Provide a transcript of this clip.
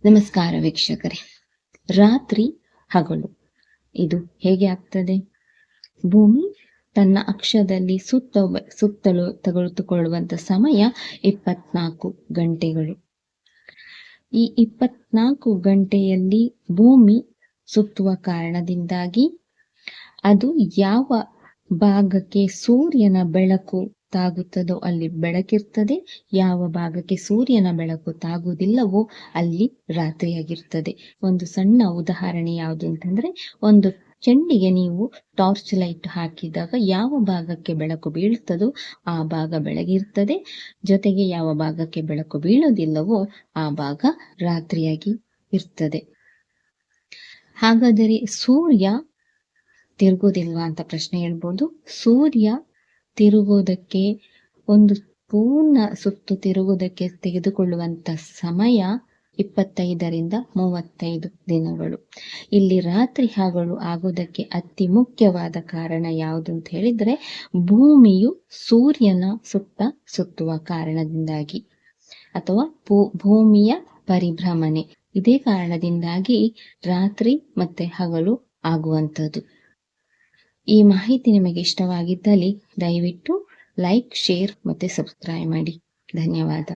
ನಮಸ್ಕಾರ ವೀಕ್ಷಕರೇ. ರಾತ್ರಿ ಹಗಲು ಇದು ಹೇಗೆ ಆಗ್ತದೆ? ಭೂಮಿ ತನ್ನ ಅಕ್ಷದಲ್ಲಿ ಸುತ್ತಲೂ ತೆಗೆದುಕೊಳ್ಳುವಂತ ಸಮಯ 24 ಗಂಟೆಗಳು. ಈ 24 ಗಂಟೆಯಲ್ಲಿ ಭೂಮಿ ಸುತ್ತುವ ಕಾರಣದಿಂದಾಗಿ ಅದು ಯಾವ ಭಾಗಕ್ಕೆ ಸೂರ್ಯನ ಬೆಳಕು ತಾಗುತ್ತದೋ ಅಲ್ಲಿ ಬೆಳಕಿರ್ತದೆ, ಯಾವ ಭಾಗಕ್ಕೆ ಸೂರ್ಯನ ಬೆಳಕು ತಾಗುವುದಿಲ್ಲವೋ ಅಲ್ಲಿ ರಾತ್ರಿಯಾಗಿರ್ತದೆ. ಒಂದು ಸಣ್ಣ ಉದಾಹರಣೆ ಯಾವುದು ಅಂತಂದ್ರೆ, ಒಂದು ಚೆಂಡಿಗೆ ನೀವು ಟಾರ್ಚ್ ಲೈಟ್ ಹಾಕಿದಾಗ ಯಾವ ಭಾಗಕ್ಕೆ ಬೆಳಕು ಬೀಳ್ತದೋ ಆ ಭಾಗ ಬೆಳಗಿರ್ತದೆ, ಜೊತೆಗೆ ಯಾವ ಭಾಗಕ್ಕೆ ಬೆಳಕು ಬೀಳೋದಿಲ್ಲವೋ ಆ ಭಾಗ ರಾತ್ರಿಯಾಗಿ ಇರ್ತದೆ. ಹಾಗಾದರೆ ಸೂರ್ಯ ತಿರುಗೋದಿಲ್ವಾ ಅಂತ ಪ್ರಶ್ನೆ ಹೇಳ್ಬೋದು. ಸೂರ್ಯ ತಿರುಗೋದಕ್ಕೆ, ಒಂದು ಪೂರ್ಣ ಸುತ್ತು ತಿರುಗುವುದಕ್ಕೆ ತೆಗೆದುಕೊಳ್ಳುವಂತ ಸಮಯ 25ರಿಂದ 35 ದಿನಗಳು. ಇಲ್ಲಿ ರಾತ್ರಿ ಹಗಲು ಆಗೋದಕ್ಕೆ ಅತಿ ಮುಖ್ಯವಾದ ಕಾರಣ ಯಾವುದು ಅಂತ ಹೇಳಿದ್ರೆ, ಭೂಮಿಯು ಸೂರ್ಯನ ಸುತ್ತುವ ಕಾರಣದಿಂದಾಗಿ ಅಥವಾ ಭೂಮಿಯ ಪರಿಭ್ರಮಣೆ. ಇದೇ ಕಾರಣದಿಂದಾಗಿ ರಾತ್ರಿ ಮತ್ತೆ ಹಗಲು ಆಗುವಂಥದ್ದು. ಈ ಮಾಹಿತಿ ನಿಮಗೆ ಇಷ್ಟವಾಗಿದ್ದಲ್ಲಿ ದಯವಿಟ್ಟು ಲೈಕ್, ಶೇರ್ ಮತ್ತೆ ಸಬ್ಸ್ಕ್ರೈಬ್ ಮಾಡಿ. ಧನ್ಯವಾದ.